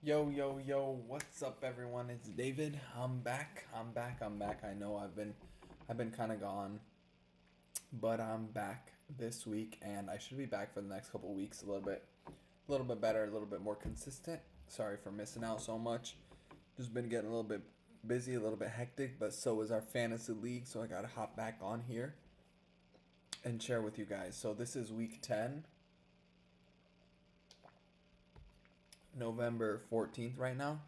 Yo, what's up everyone? It's David. I'm back. I know I've been kind of gone, but I'm back this week and I should be back for the next couple weeks a little bit better, a little bit more consistent. Sorry for missing out so much. Just been getting a little bit busy, a little bit hectic, but so is our fantasy league, so I got to hop back on here and share with you guys. So this is week 10, November 14th right now.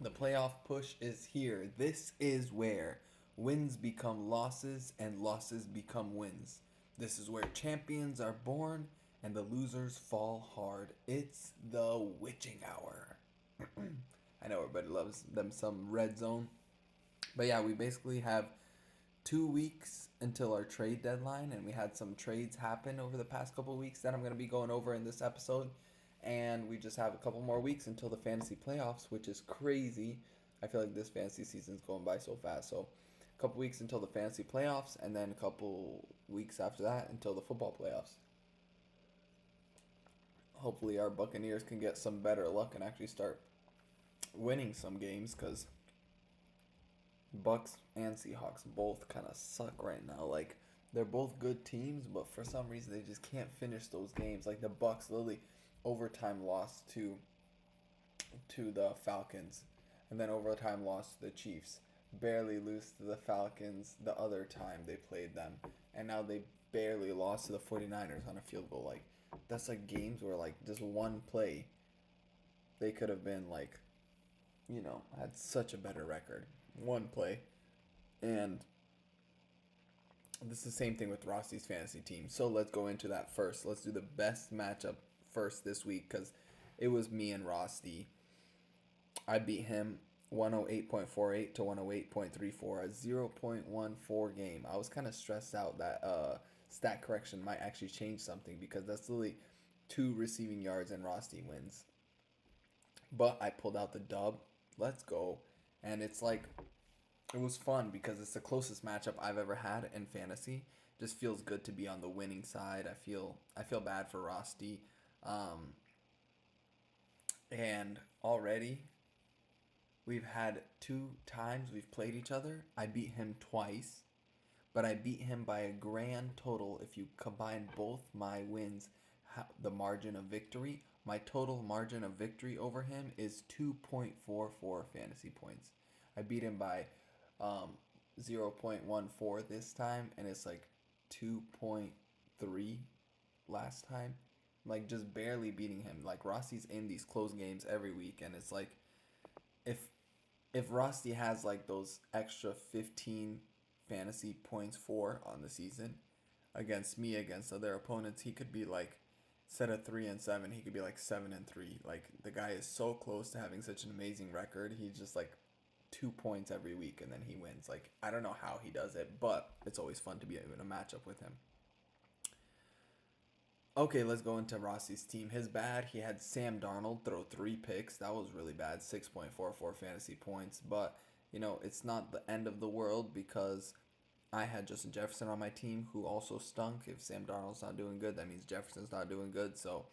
The playoff push is here. This is where wins become losses and losses become wins. This is where champions are born and the losers fall hard. It's the witching hour. I know everybody loves them some red zone. But yeah, we basically have 2 weeks until our trade deadline, and we had some trades happen over the past couple of weeks that I'm going to be going over in this episode. And we just have a couple more weeks until the fantasy playoffs, which is crazy. I feel like this fantasy season is going by so fast. So, a couple weeks until the fantasy playoffs, and then a couple weeks after that until the football playoffs. Hopefully, our Buccaneers can get some better luck and actually start winning some games because Bucks and Seahawks both kind of suck right now. Like they're both good teams, but for some reason they just can't finish those games. Like the Bucks literally overtime lost to the Falcons, and then overtime lost to the Chiefs. Barely lose to the Falcons the other time they played them, and now they barely lost to the 49ers on a field goal. Like that's like games where like just one play they could have been like, had such a better record. One play. And this is the same thing with Rossi's fantasy team. So let's go into that first. Let's do the best matchup first this week because it was me and Rossi. I beat him 108.48 to 108.34, a 0.14 game. I was kind of stressed out that stat correction might actually change something because that's literally 2 receiving yards and Rossi wins. But I pulled out the dub. Let's go. And it's like it was fun because it's the closest matchup I've ever had in fantasy. Just feels good to be on the winning side. I feel bad for Rosti. Um, and already we've had 2 times we've played each other. I beat him twice, but I beat him by a grand total. If you combine both my wins, the margin of victory, my total margin of victory over him is 2.44 fantasy points. I beat him by um, 0.14 this time, and it's like 2.3 last time. Like, just barely beating him. Like, Rossi's in these close games every week, and it's like, if if Rossi has like those extra 15 fantasy points for on the season against me against other opponents, he could be like instead of 3-7, he could be like 7-3. Like the guy is so close to having such an amazing record. He's just like 2 points every week and then he wins. Like I don't know how he does it, but it's always fun to be in a matchup with him. Okay, let's go into Rossi's team. His bad, he had Sam Darnold throw 3 picks. That was really bad. 6.44 fantasy points. But, it's not the end of the world because I had Justin Jefferson on my team who also stunk. If Sam Darnold's not doing good, that means Jefferson's not doing good. So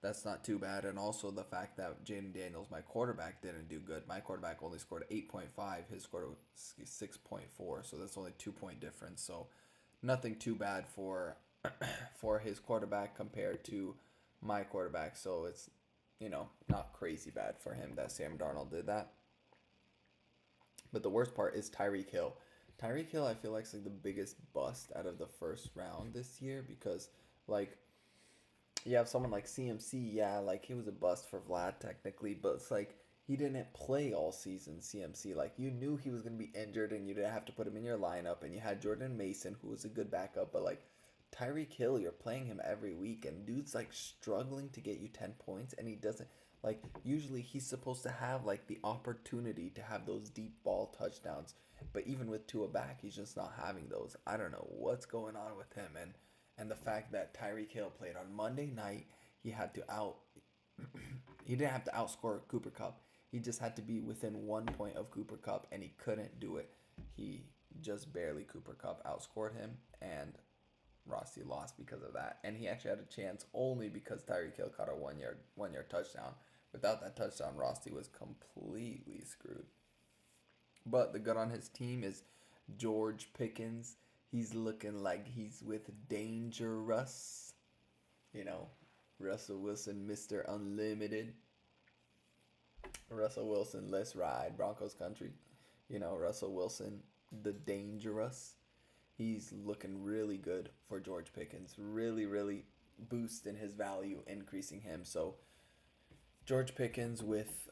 that's not too bad. And also the fact that Jaden Daniels, my quarterback, didn't do good. My quarterback only scored 8.5. His score was 6.4. So that's only 2 point difference. So nothing too bad for his quarterback compared to my quarterback. So it's, not crazy bad for him that Sam Darnold did that. But the worst part is Tyreek Hill. Tyreek Hill, I feel like, is like the biggest bust out of the first round this year because, like, you have someone like CMC, yeah, like he was a bust for Vlad technically, but it's like he didn't play all season. CMC, like you knew he was gonna be injured, and you didn't have to put him in your lineup, and you had Jordan Mason, who was a good backup, but like Tyreek Hill, you're playing him every week, and dude's like struggling to get you 10 points, and he doesn't. Like usually he's supposed to have like the opportunity to have those deep ball touchdowns, but even with Tua back, he's just not having those. I don't know what's going on with him, and the fact that Tyreek Hill played on Monday night, he had to out he didn't have to outscore Cooper Cup. He just had to be within 1 point of Cooper Cup and he couldn't do it. He just barely Cooper Cup outscored him and Rossi lost because of that. And he actually had a chance only because Tyreek Hill caught a 1 yard touchdown. Without that touchdown, Rosty was completely screwed. But the good on his team is George Pickens. He's looking like he's with Dangerous. You know, Russell Wilson, Mr. Unlimited. Russell Wilson, let's ride. Broncos country. Russell Wilson, the Dangerous. He's looking really good for George Pickens. Really, really boosting his value, increasing him. So George Pickens with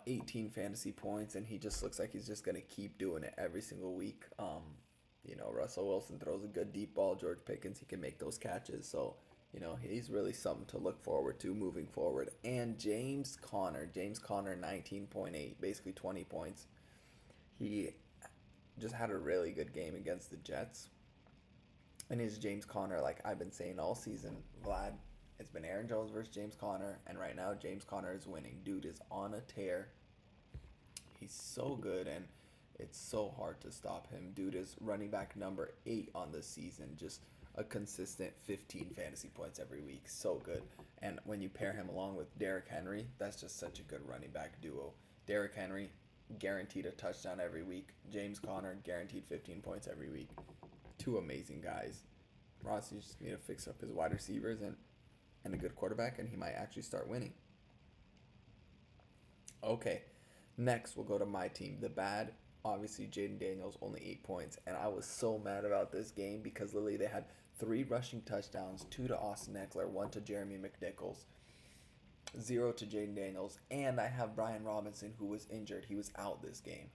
18 fantasy points, and he just looks like he's just gonna keep doing it every single week. Russell Wilson throws a good deep ball. George Pickens, he can make those catches. So he's really something to look forward to moving forward. And James Conner, 19.8, basically 20 points. He just had a really good game against the Jets. And he's James Conner, like I've been saying all season, Vlad. It's been Aaron Jones versus James Conner, and right now James Conner is winning. Dude is on a tear. He's so good, and it's so hard to stop him. Dude is running back number 8 on the season. Just a consistent 15 fantasy points every week. So good. And when you pair him along with Derrick Henry, that's just such a good running back duo. Derrick Henry, guaranteed a touchdown every week. James Conner, guaranteed 15 points every week. Two amazing guys. Ross, you just need to fix up his wide receivers and a good quarterback, and he might actually start winning. Okay, next we'll go to my team. The bad, obviously, Jaden Daniels, only 8 points. And I was so mad about this game because literally they had 3 rushing touchdowns, 2 to Austin Eckler, 1 to Jeremy McNichols, 0 to Jaden Daniels. And I have Brian Robinson, who was injured. He was out this game.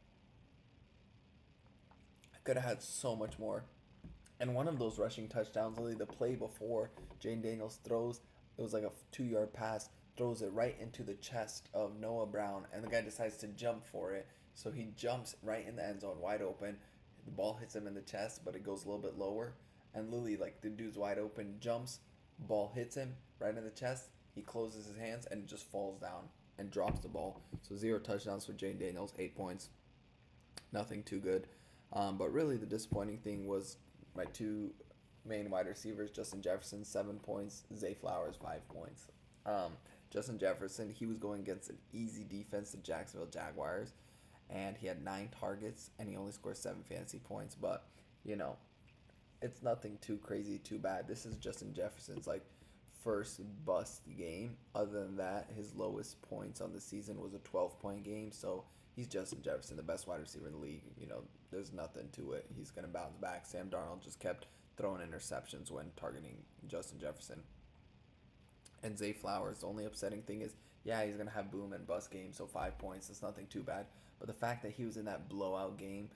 I could have had so much more. And one of those rushing touchdowns, literally the play before Jaden Daniels throws, it was like a 2-yard pass, throws it right into the chest of Noah Brown, and the guy decides to jump for it. So he jumps right in the end zone, wide open. The ball hits him in the chest, but it goes a little bit lower. And literally, like, the dude's wide open, jumps, ball hits him right in the chest. He closes his hands and just falls down and drops the ball. So 0 touchdowns for Jaden Daniels, 8 points. Nothing too good. But really, the disappointing thing was my 2 main wide receivers, Justin Jefferson, 7 points, Zay Flowers, 5 points. Justin Jefferson, he was going against an easy defense, the Jacksonville Jaguars, and he had 9 targets, and he only scored 7 fantasy points. But, it's nothing too crazy, too bad. This is Justin Jefferson's, first bust game. Other than that, his lowest points on the season was a 12-point game, so he's Justin Jefferson, the best wide receiver in the league. There's nothing to it. He's going to bounce back. Sam Darnold just kept throwing interceptions when targeting Justin Jefferson. And Zay Flowers, the only upsetting thing is, yeah, he's going to have boom and bust games, so 5 points. It's nothing too bad. But the fact that he was in that blowout game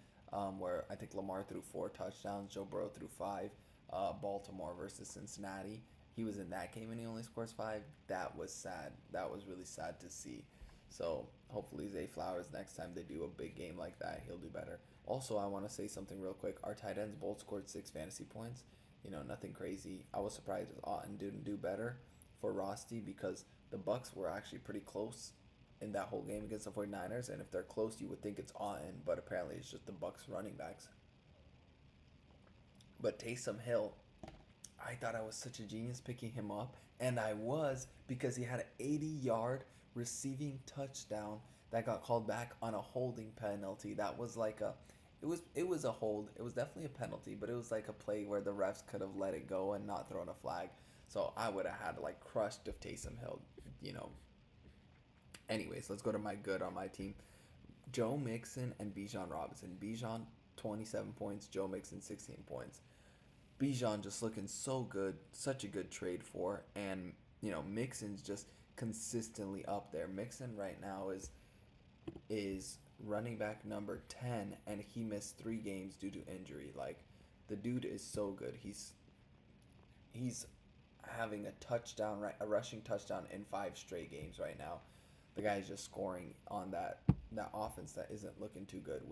where I think Lamar threw 4 touchdowns, Joe Burrow threw 5, Baltimore versus Cincinnati, he was in that game and he only scores 5, that was sad. That was really sad to see. So hopefully Zay Flowers, next time they do a big game like that, he'll do better. Also, I want to say something real quick. Our tight ends both scored 6 fantasy points. Nothing crazy. I was surprised Otten didn't do better for Rosty because the Bucks were actually pretty close in that whole game against the 49ers. And if they're close, you would think it's Otten, but apparently it's just the Bucks running backs. But Taysom Hill, I thought I was such a genius picking him up, and I was, because he had an 80-yard receiving touchdown that got called back on a holding penalty. That was like it was a hold. It was definitely a penalty, but it was like a play where the refs could have let it go and not thrown a flag. So I would have had crushed if Taysom Hill, Anyways, let's go to my good on my team. Joe Mixon and Bijan Robinson. Bijan, 27 points. Joe Mixon, 16 points. Bijan just looking so good, such a good trade for, and Mixon's just consistently up there. Mixon right now is running back number 10, and he missed 3 games due to injury. The dude is so good. He's having a rushing touchdown in 5 straight games right now. The guy's just scoring on that offense that isn't looking too good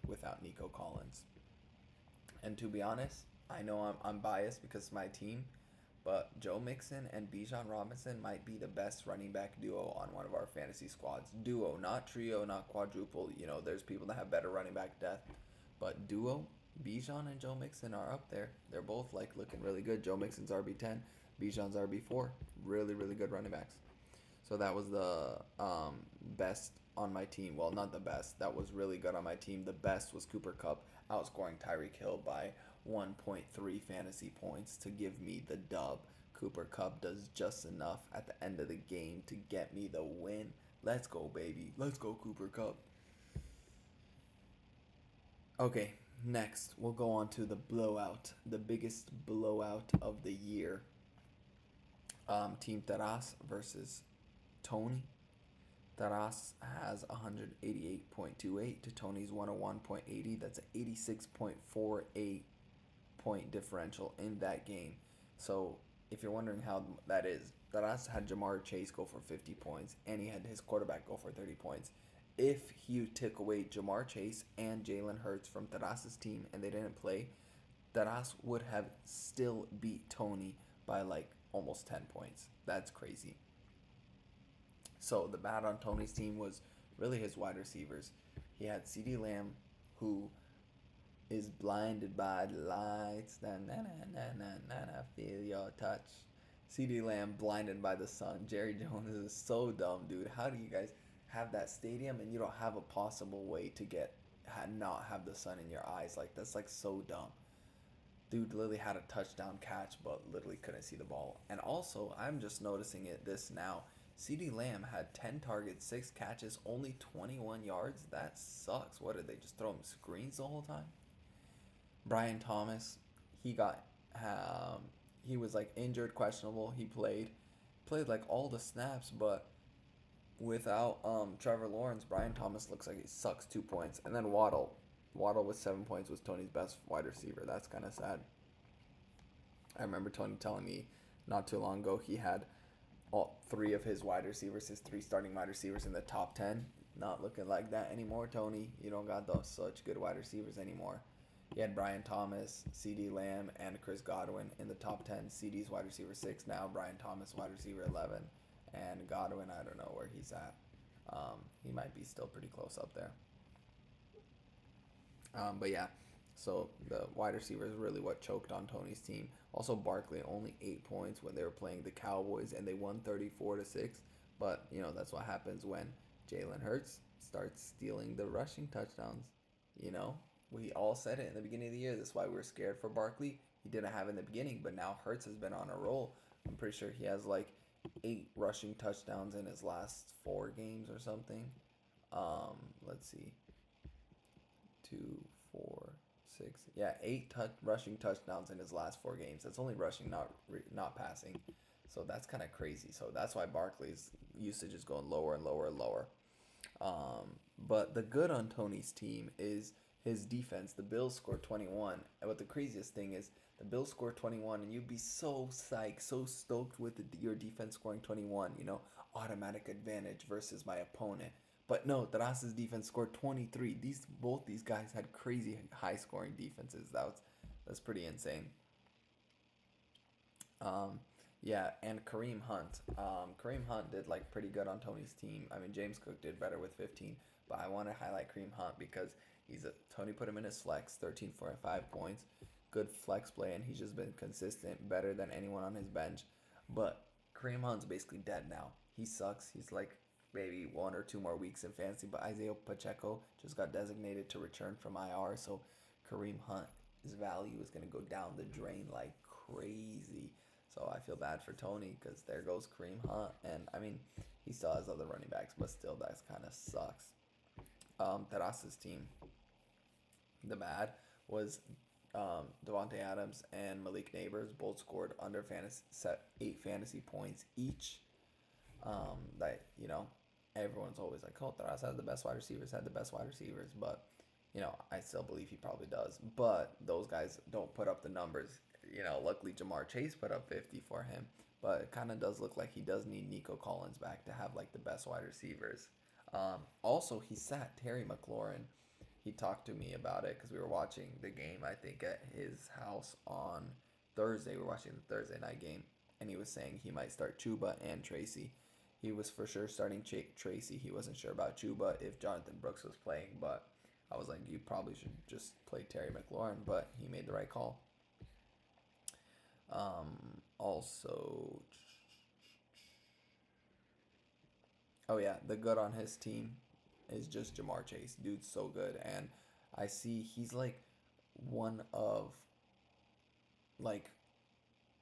without Nico Collins. And to be honest, I know I'm biased because it's my team, but Joe Mixon and Bijan Robinson might be the best running back duo on one of our fantasy squads. Duo, not trio, not quadruple. There's people that have better running back depth, but duo, Bijan and Joe Mixon are up there. They're both looking really good. Joe Mixon's RB10, Bijan's RB4. Really, really good running backs. So that was the best on my team. Well, not the best. That was really good on my team. The best was Cooper Cup outscoring Tyreek Hill by 1.3 fantasy points to give me the dub. Cooper Cup does just enough at the end of the game to get me the win. Let's go, baby. Let's go, Cooper Cup. Okay, next we'll go on to the blowout, the biggest blowout of the year. Team Taras versus Tony. Taras has 188.28 to Tony's 101.80. That's an 86.48 point differential in that game. So if you're wondering how that is, Taras had Jamar Chase go for 50 points and he had his quarterback go for 30 points. If you took away Jamar Chase and Jalen Hurts from Taras's team and they didn't play, Taras would have still beat Tony by like almost 10 points. That's crazy. So the bad on Tony's team was really his wide receivers. He had CeeDee Lamb, who is blinded by the lights. Na na na na na na na. Feel your touch. CeeDee Lamb blinded by the sun. Jerry Jones is so dumb, dude. How do you guys have that stadium and you don't have a possible way to not have the sun in your eyes? Like that's like so dumb. Dude literally had a touchdown catch, but literally couldn't see the ball. And also, I'm just noticing this now. CeeDee Lamb had 10 targets, 6 catches, only 21 yards. That sucks. What did they just throw him screens the whole time? Brian Thomas, he got he was like injured, questionable. He played like all the snaps, but without Trevor Lawrence, Brian Thomas looks like he sucks 2 points. And then Waddle with 7 points was Tony's best wide receiver. That's kind of sad. I remember Tony telling me not too long ago he had all three of his wide receivers, his three starting wide receivers in the top 10. Not looking like that anymore, Tony. You don't got those such good wide receivers anymore. He had Brian Thomas, CeeDee Lamb, and Chris Godwin in the top 10. CeeDee's wide receiver 6 now. Brian Thomas wide receiver 11. And Godwin, I don't know where he's at. He might be still pretty close up there. But yeah, so the wide receiver is really what choked on Tony's team. Also, Barkley only 8 points when they were playing the Cowboys, and they won 34-6. But that's what happens when Jalen Hurts starts stealing the rushing touchdowns. We all said it in the beginning of the year. That's why we were scared for Barkley. He didn't have it in the beginning, but now Hurts has been on a roll. I'm pretty sure he has like 8 rushing touchdowns in his last 4 games or something. Let's see. 2, 4, 6. Yeah, 8 rushing touchdowns in his last 4 games. That's only rushing, not passing. So that's kind of crazy. So that's why Barkley's usage is going lower and lower and lower. But the good on Tony's team is his defense. The Bills scored 21. And what the craziest thing is, the Bills scored 21, and you'd be so psyched, so stoked with your defense scoring 21. Automatic advantage versus my opponent. But no, Taras's defense scored 23. Both these guys had crazy high scoring defenses. That's pretty insane. Yeah, and Kareem Hunt. Kareem Hunt did like pretty good on Tony's team. I mean, James Cook did better with 15, but I want to highlight Kareem Hunt because Tony put him in his flex, 13 for 5 points. Good flex play, and he's just been consistent, better than anyone on his bench. But Kareem Hunt's basically dead now. He sucks. He's like maybe 1 or 2 more weeks in fantasy, but Isaiah Pacheco just got designated to return from IR, so Kareem Hunt's value is going to go down the drain like crazy. So I feel bad for Tony because there goes Kareem Hunt, and I mean he still has other running backs, but still that kind of sucks. Teras's team, the bad was Devontae Adams and Malik Neighbors both scored under set 8 fantasy points each. Everyone's always like, oh, Taras had the best wide receivers, but I still believe he probably does. But those guys don't put up the numbers. Luckily Jamar Chase put up 50 for him, but it kind of does look like he does need Nico Collins back to have like the best wide receivers. Also, he sat Terry McLaurin. He talked to me about it because we were watching the game, I think, at his house on Thursday. We were watching the Thursday night game, and he was saying he might start Chuba and Tracy. He was for sure starting Tracy. He wasn't sure about Chuba if Jonathan Brooks was playing, but I was like, you probably should just play Terry McLaurin, but he made the right call. Also, Oh yeah, the good on his team is just Jamar Chase. Dude's so good, and I see he's like one of like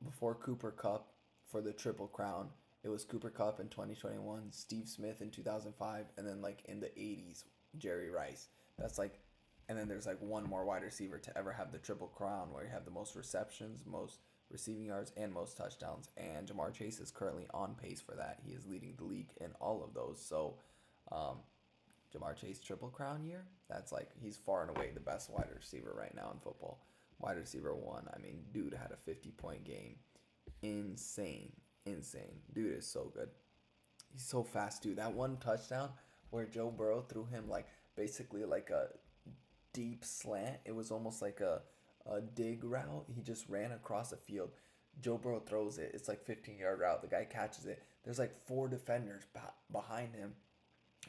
before Cooper Cup for the Triple Crown. It was Cooper Cup in 2021, Steve Smith in 2005, and then like in the 80s, Jerry Rice. That's like, and then there's like one more wide receiver to ever have the Triple Crown where you have the most receptions, most receiving yards, and most touchdowns. And Jamar Chase is currently on pace for that. He is leading the league in all of those. So, um, Jamar Chase Triple Crown year, that's like, he's far and away the best wide receiver right now in football. Wide receiver one, I mean, dude had a 50-point game. Insane. Insane. Dude is so good. He's so fast, dude. That one touchdown where Joe Burrow threw him like basically like a deep slant. It was almost like a dig route. He just ran across the field. Joe Burrow throws it. It's like 15-yard route. The guy catches it. There's like four defenders behind him.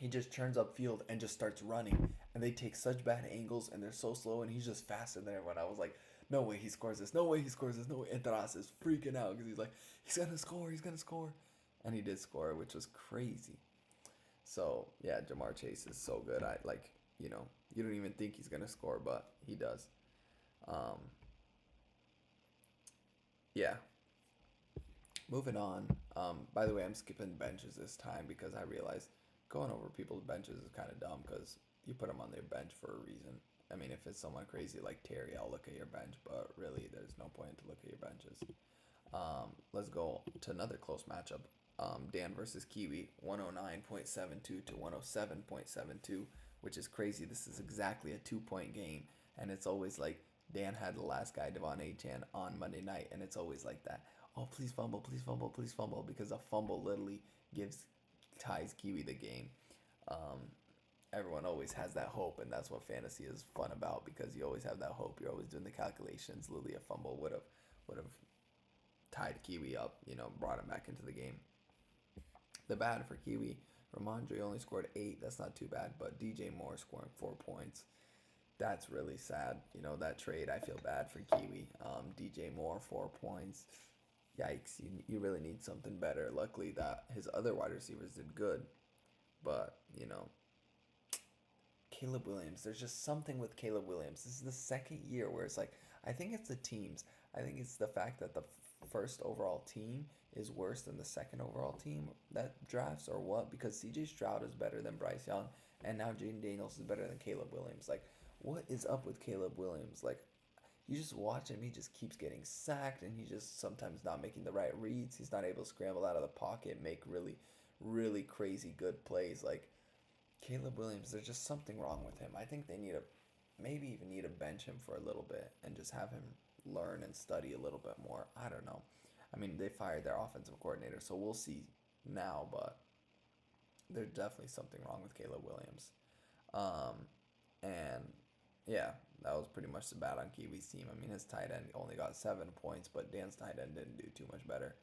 He just turns upfield and just starts running. And they take such bad angles and they're so slow and he's just faster than everyone. I was like, no way he scores this. No way he scores this. No way. And Taras is freaking out because he's like, he's going to score. He's going to score. And he did score, which was crazy. So, yeah, Jamar Chase is so good. I like, you don't even think he's going to score, but he does. Um, yeah. Moving on. By the way, I'm skipping benches this time because I realized going over people's benches is kind of dumb because you put them on their bench for a reason. I mean, if it's someone crazy like Terry, I'll look at your bench, but really, there's no point to look at your benches. Let's go to another close matchup. Dan versus Kiwi, 109.72 to 107.72, which is crazy. This is exactly a 2 point game, and it's always like Dan had the last guy, Devon Achan, on Monday night, and it's always like that. Oh, please fumble, please fumble, please fumble, because a fumble literally ties Kiwi the game. Um, Everyone always has that hope, and that's what fantasy is fun about because you always have that hope. You're always doing the calculations. Literally, a fumble would have tied Kiwi up, brought him back into the game. The bad for Kiwi, Ramondre only scored 8. That's not too bad, but DJ Moore scoring 4 points. That's really sad. That trade, I feel bad for Kiwi. DJ Moore, 4 points. Yikes, you really need something better. Luckily, that his other wide receivers did good, but, Caleb Williams. There's just something with Caleb Williams. This is the second year where it's like, I think it's the teams. I think it's the fact that the first overall team is worse than the second overall team that drafts or what? Because CJ Stroud is better than Bryce Young, and now Jaden Daniels is better than Caleb Williams. Like, what is up with Caleb Williams? Like, you just watch him, he just keeps getting sacked, and he's just sometimes not making the right reads. He's not able to scramble out of the pocket, make really, really crazy good plays. Like, Caleb Williams, there's just something wrong with him. I think they need to maybe even need to bench him for a little bit and just have him learn and study a little bit more. I don't know. I mean, they fired their offensive coordinator, so we'll see now, but there's definitely something wrong with Caleb Williams. Um, and yeah, that was pretty much the bad on Kiwi's team. I mean, his tight end only got 7 points, but Dan's tight end didn't do too much better.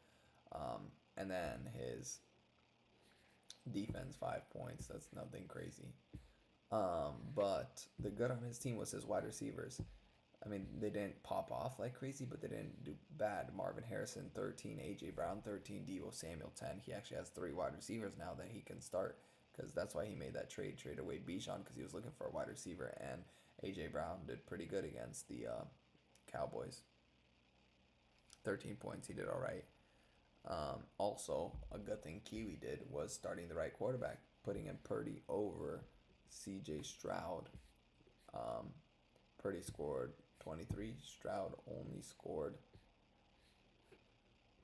And then his defense, 5 points. That's nothing crazy. But the good on his team was his wide receivers. I mean, they didn't pop off like crazy, but they didn't do bad. Marvin Harrison, 13. A.J. Brown, 13. Deebo Samuel, 10. He actually has 3 wide receivers now that he can start because that's why he made that trade away Bijan because he was looking for a wide receiver. And A.J. Brown did pretty good against the Cowboys. 13 points. He did all right. Also, a good thing Kiwi did was starting the right quarterback, putting in Purdy over C.J. Stroud. Um, Purdy scored 23. Stroud only scored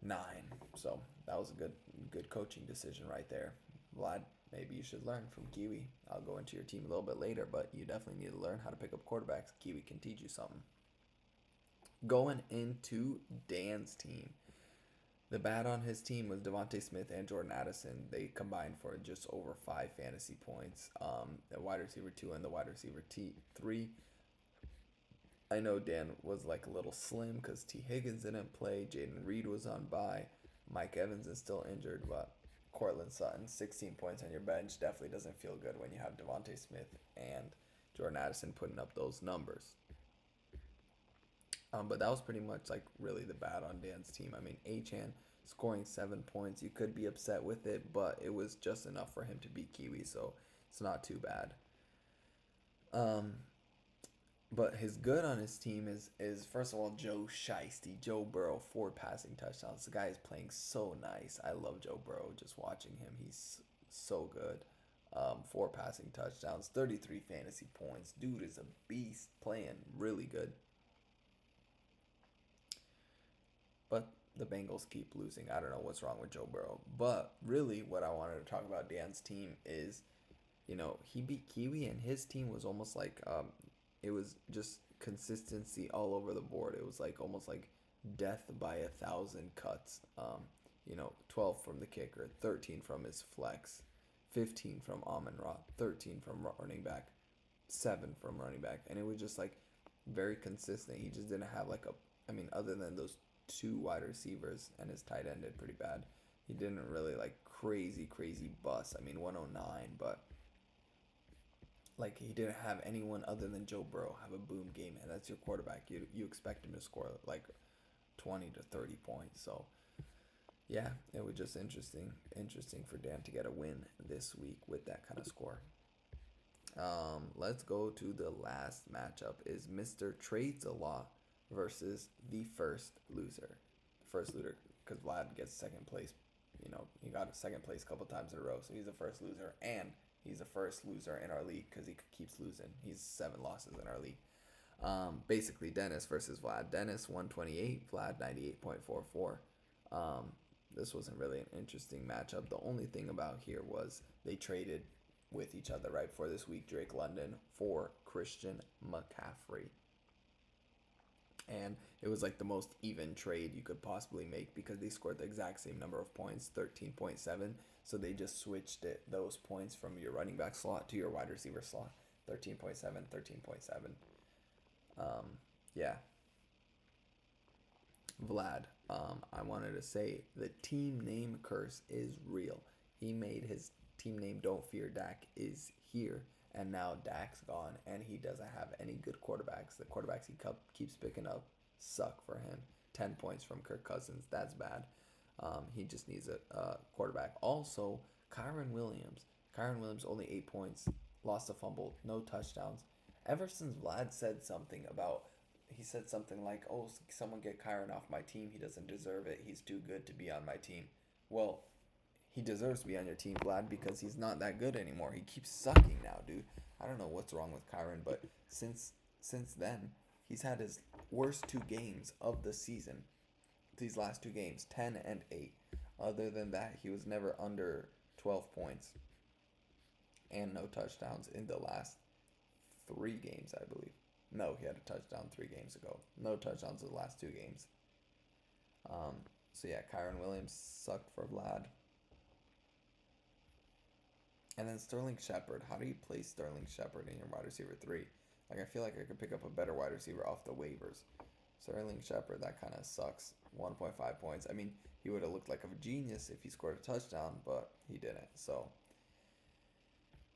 9. So that was a good coaching decision right there. Vlad, maybe you should learn from Kiwi. I'll go into your team a little bit later, but you definitely need to learn how to pick up quarterbacks. Kiwi can teach you something. Going into Dan's team. The bad on his team was Devontae Smith and Jordan Addison. They combined for just over 5 fantasy points. The wide receiver 2 and the wide receiver 3. I know Dan was like a little slim because T. Higgins didn't play. Jaden Reed was on bye. Mike Evans is still injured, but Cortland Sutton, 16 points on your bench definitely doesn't feel good when you have Devontae Smith and Jordan Addison putting up those numbers. But that was pretty much like really the bad on Dan's team. I mean, Achan, scoring 7 points. You could be upset with it, but it was just enough for him to beat Kiwi, so it's not too bad. Um, but his good on his team is first of all Joe Shiesty, Joe Burrow, 4 passing touchdowns. The guy is playing so nice. I love Joe Burrow. Just watching him, he's so good. 4 passing touchdowns, 33 fantasy points. Dude is a beast, playing really good. But the Bengals keep losing. I don't know what's wrong with Joe Burrow. But really, what I wanted to talk about Dan's team is, he beat Kiwi, and his team was almost like it was just consistency all over the board. It was like almost like death by 1,000 cuts. 12 from the kicker, 13 from his flex, 15 from Amon Ra, 13 from running back, 7 from running back, and it was just like very consistent. He just didn't have like other than those 2 wide receivers and his tight end did pretty bad. He didn't really like crazy bust. 109, but like he didn't have anyone other than Joe Burrow have a boom game, and that's your quarterback. You expect him to score like 20 to 30 points. So yeah, it was just interesting for Dan to get a win this week with that kind of score. Let's go to the last matchup. Is Mr. Trades a Lot versus the first loser. First loser, because Vlad gets second place. He got a second place a couple times in a row, so he's the first loser, and he's the first loser in our league because he keeps losing. He's 7 losses in our league. Basically, Dennis versus Vlad. Dennis 128, Vlad 98.44. This wasn't really an interesting matchup. The only thing about here was they traded with each other right before this week. Drake London for Christian McCaffrey. And it was like the most even trade you could possibly make because they scored the exact same number of points, 13.7. So they just switched those points from your running back slot to your wide receiver slot. 13.7, 13.7. Yeah. Vlad, I wanted to say the team name curse is real. He made his team name Don't Fear Dak is here. And now Dak's gone, and he doesn't have any good quarterbacks. The quarterbacks he keeps picking up suck for him. 10 points from Kirk Cousins. That's bad. He just needs a quarterback. Also, Kyron Williams. Kyron Williams only 8 points. Lost a fumble. No touchdowns. Ever since Vlad said something about, he said something like, oh, someone get Kyron off my team. He doesn't deserve it. He's too good to be on my team. Well, he deserves to be on your team, Vlad, because he's not that good anymore. He keeps sucking now, dude. I don't know what's wrong with Kyron, but since then, he's had his worst 2 games of the season. These last 2 games, 10 and 8. Other than that, he was never under 12 points and no touchdowns in the last 3 games, I believe. No, he had a touchdown 3 games ago. No touchdowns in the last 2 games. So yeah, Kyron Williams sucked for Vlad. And then Sterling Shepard. How do you play Sterling Shepard in your wide receiver 3? Like, I feel like I could pick up a better wide receiver off the waivers. Sterling Shepard, that kind of sucks. 1.5 points. He would have looked like a genius if he scored a touchdown, but he didn't. So,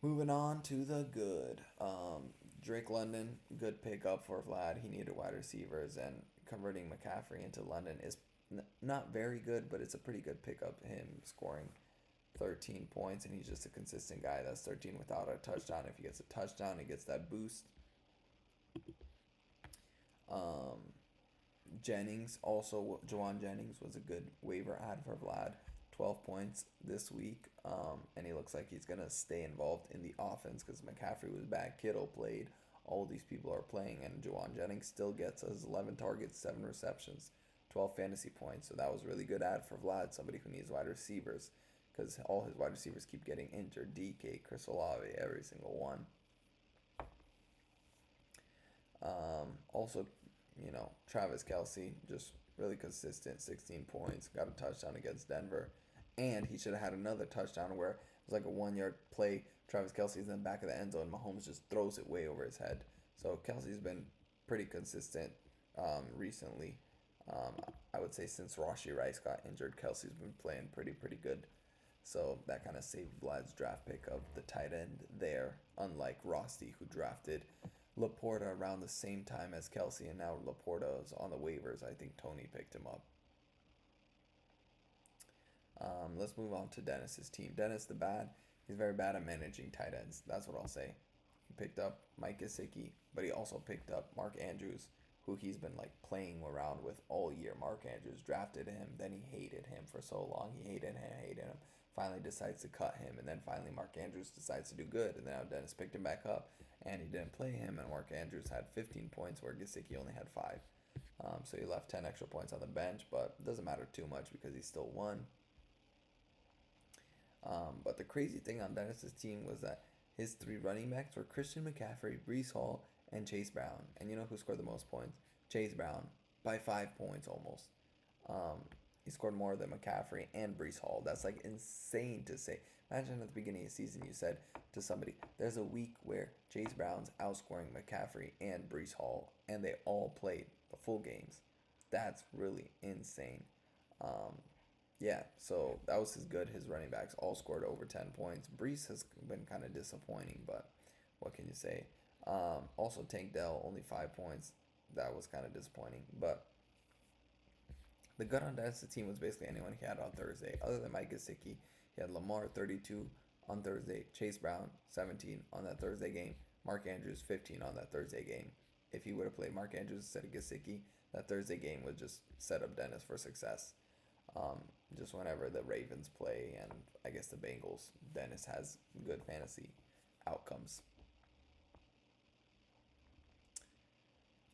moving on to the good. Drake London, good pickup for Vlad. He needed wide receivers, and converting McCaffrey into London is not very good, but it's a pretty good pickup. Him scoring 13 points, and he's just a consistent guy. That's 13 without a touchdown. If he gets a touchdown, he gets that boost. Jennings, also Juwan Jennings was a good waiver ad for Vlad. 12 points this week, and he looks like he's going to stay involved in the offense because McCaffrey was back, Kittle played, all these people are playing, and Juwan Jennings still gets his 11 targets, 7 receptions, 12 fantasy points. So that was really good ad for Vlad, somebody who needs wide receivers, because all his wide receivers keep getting injured. DK, Chris Olave, every single one. Also, Travis Kelce, just really consistent, 16 points, got a touchdown against Denver. And he should have had another touchdown where it was like a 1 yard play. Travis Kelce's in the back of the end zone. Mahomes just throws it way over his head. So Kelce's been pretty consistent recently. I would say since Rashee Rice got injured, Kelce's been playing pretty good. So that kind of saved Vlad's draft pick of the tight end there, unlike Rosty, who drafted Laporta around the same time as Kelce, and now Laporta is on the waivers. I think Tony picked him up. Let's move on to Dennis's team. Dennis the bad. He's very bad at managing tight ends. That's what I'll say. He picked up Mike Gesicki, but he also picked up Mark Andrews, who he's been like playing around with all year. Mark Andrews drafted him, then he hated him for so long. He hated him. Finally decides to cut him, and then finally Mark Andrews decides to do good, and then now Dennis picked him back up, and he didn't play him, and Mark Andrews had 15 points where Gesicki only had 5. So he left 10 extra points on the bench, but it doesn't matter too much because he still won. But the crazy thing on Dennis's team was that his 3 running backs were Christian McCaffrey, Breece Hall, and Chase Brown. And you know who scored the most points? Chase Brown by 5 points almost. He scored more than McCaffrey and Breece Hall. That's like insane to say. Imagine at the beginning of the season you said to somebody, there's a week where Chase Brown's outscoring McCaffrey and Breece Hall, and they all played the full games. That's really insane. Um, yeah, so that was his good. His running backs all scored over 10 points. Breece has been kind of disappointing, but what can you say? Also, Tank Dell, only 5 points. That was kind of disappointing. But the gut on Dennis' team was basically anyone he had on Thursday. Other than Mike Gesicki, he had Lamar 32 on Thursday, Chase Brown 17 on that Thursday game, Mark Andrews 15 on that Thursday game. If he would have played Mark Andrews instead of Gesicki, that Thursday game would just set up Dennis for success. Um, just whenever the Ravens play and I guess the Bengals, Dennis has good fantasy outcomes.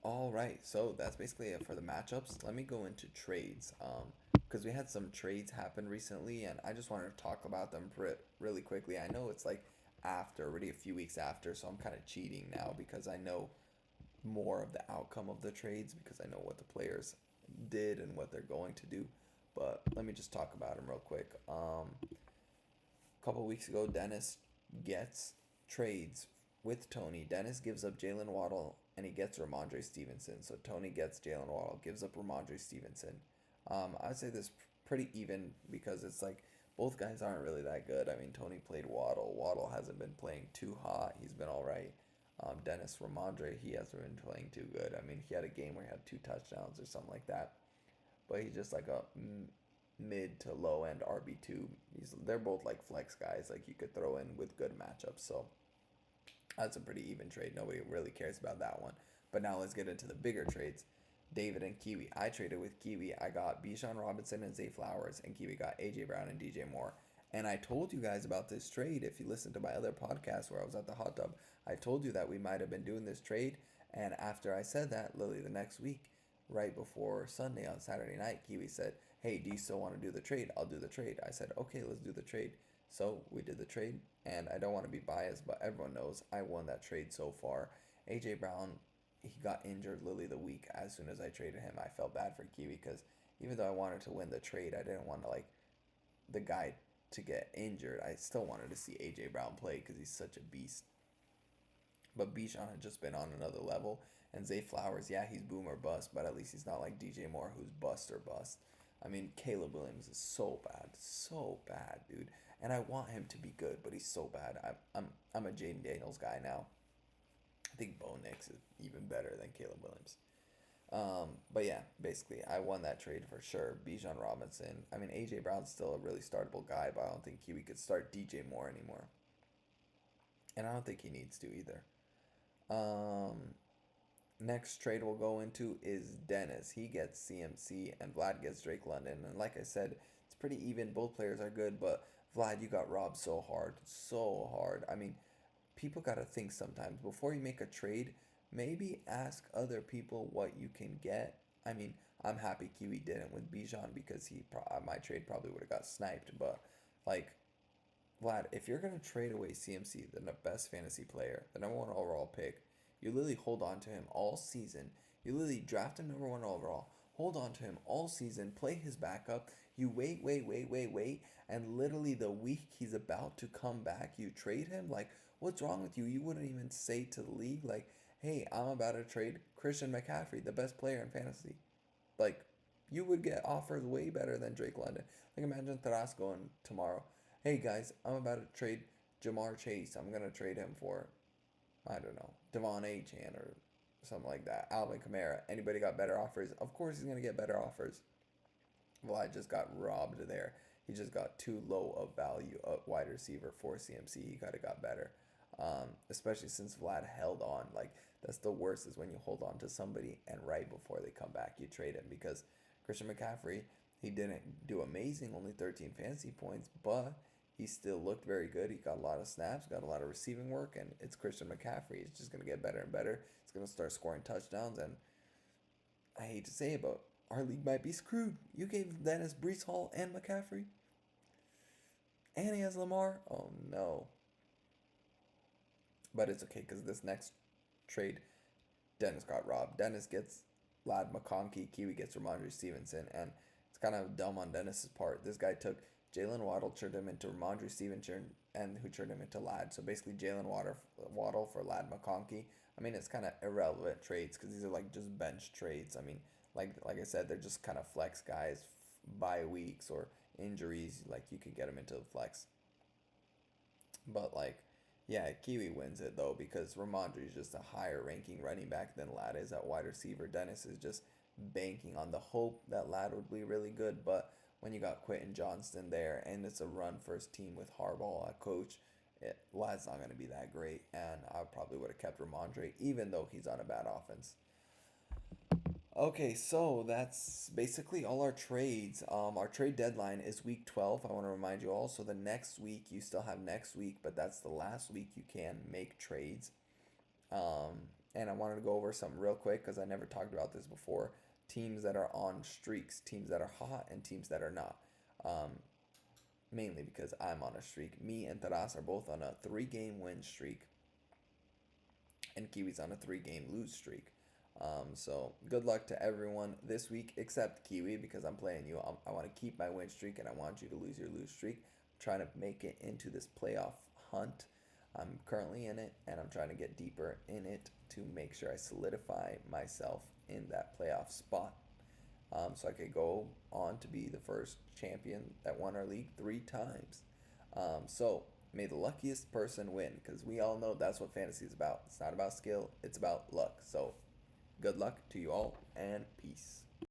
All right, so that's basically it for the matchups. Let me go into trades. Because we had some trades happen recently, and I just wanted to talk about them really quickly. I know it's like after, already a few weeks after, so I'm kind of cheating now because I know more of the outcome of the trades because I know what the players did and what they're going to do. But let me just talk about them real quick. A couple weeks ago, Dennis gets trades with Tony. Dennis gives up Jalen Waddle and he gets Ramondre Stevenson. So Tony gets Jalen Waddle, gives up Ramondre Stevenson. I'd say this pretty even because it's like both guys aren't really that good. I mean, Tony played Waddle. Waddle hasn't been playing too hot. He's been all right. Dennis Ramondre, he hasn't been playing too good. I mean, he had a game where he had 2 touchdowns or something like that, but he's just like a mid to low end RB2. They're both like flex guys, like you could throw in with good matchups. So that's a pretty even trade. Nobody really cares about that one. But now let's get into the bigger trades. David and Kiwi. I traded with Kiwi. I got Bijan Robinson and Zay Flowers, and Kiwi got AJ Brown and DJ Moore. And I told you guys about this trade. If you listened to my other podcast where I was at the hot tub, I told you that we might have been doing this trade. And after I said that, literally the next week, right before Sunday on Saturday night, Kiwi said, "Hey, do you still want to do the trade? I'll do the trade." I said, "Okay, let's do the trade." So we did the trade, and I don't want to be biased, but everyone knows I won that trade so far. AJ Brown, he got injured literally the week as soon as I traded him. I felt bad for Kiwi because even though I wanted to win the trade, I didn't want to like the guy to get injured. I still wanted to see AJ Brown play because he's such a beast. But Bijan had just been on another level. And Zay Flowers, yeah, he's boom or bust, but at least he's not like DJ Moore, who's bust or bust. I mean, Caleb Williams is so bad, dude. And I want him to be good, but he's so bad. I'm a Jaden Daniels guy now. I think Bo Nix is even better than Caleb Williams. But yeah, basically, I won that trade for sure. Bijan Robinson. I mean, AJ Brown's still a really startable guy, but I don't think Kiwi could start DJ Moore anymore. And I don't think he needs to either. Um, Next trade we'll go into is Dennis. He gets CMC and Vlad gets Drake London. And like I said, it's pretty even. Both players are good, but Vlad, you got robbed so hard. So hard. I mean, people got to think sometimes before you make a trade, maybe ask other people what you can get. I mean, I'm happy Kiwi didn't with Bijan because my trade probably would have got sniped. But like Vlad, if you're gonna trade away CMC, the best fantasy player, the number one overall pick, you literally hold on to him all season. You literally draft him number one overall, hold on to him all season, play his backup. You wait, and literally the week he's about to come back, you trade him. Like, what's wrong with you? You wouldn't even say to the league, like, "Hey, I'm about to trade Christian McCaffrey, the best player in fantasy." Like, you would get offers way better than Drake London. Like, imagine Taras going tomorrow, "Hey guys, I'm about to trade Jamar Chase. I'm gonna trade him for, I don't know, Devon Chan or something like that. Alvin Kamara. Anybody got better offers? Of course he's gonna get better offers." Well, I just got robbed there. He just got too low of value at wide receiver for CMC. He could have got better, especially since Vlad held on. Like that's the worst is when you hold on to somebody and right before they come back you trade him because Christian McCaffrey he didn't do amazing, only 13 fantasy points, but he still looked very good. He got a lot of snaps, got a lot of receiving work, and it's Christian McCaffrey. It's just gonna get better and better. It's gonna start scoring touchdowns, and I hate to say it, but our league might be screwed. You gave Dennis Brees Hall and McCaffrey, and he has Lamar. Oh no! But it's okay because this next trade, Dennis got robbed. Dennis gets Lad McConkey, Kiwi gets Ramondre Stevenson, and it's kind of dumb on Dennis's part. This guy took Jalen Waddle, turned him into Ramondre Stevenson, and who turned him into Lad. So basically, Waddle for Lad McConkey. I mean, it's kind of irrelevant trades because these are like just bench trades. I mean, like I said, they're just kind of flex guys, by weeks or injuries. Like you could get them into the flex, but like, yeah, Kiwi wins it though because Ramondre is just a higher ranking running back than Lad is at wide receiver. Dennis is just banking on the hope that Lad would be really good, but when you got Quentin Johnston there and it's a run first team with Harbaugh at coach, Lad's not going to be that great. And I probably would have kept Ramondre even though he's on a bad offense. Okay, so that's basically all our trades. Our trade deadline is week 12. I want to remind you all. So the next week, you still have next week, but that's the last week you can make trades. And I wanted to go over something real quick because I never talked about this before. Teams that are on streaks, teams that are hot, and teams that are not. Um, Mainly because I'm on a streak. Me and Taras are both on a 3-game win streak, and Kiwi's on a 3-game lose streak. So good luck to everyone this week except Kiwi because I'm playing you. I want to keep my win streak and I want you to lose your lose streak. I'm trying to make it into this playoff hunt. I'm currently in it and I'm trying to get deeper in it to make sure I solidify myself in that playoff spot. So I could go on to be the first champion that won our league 3 times. So may the luckiest person win because we all know that's what fantasy is about. It's not about skill, it's about luck. So good luck to you all and peace.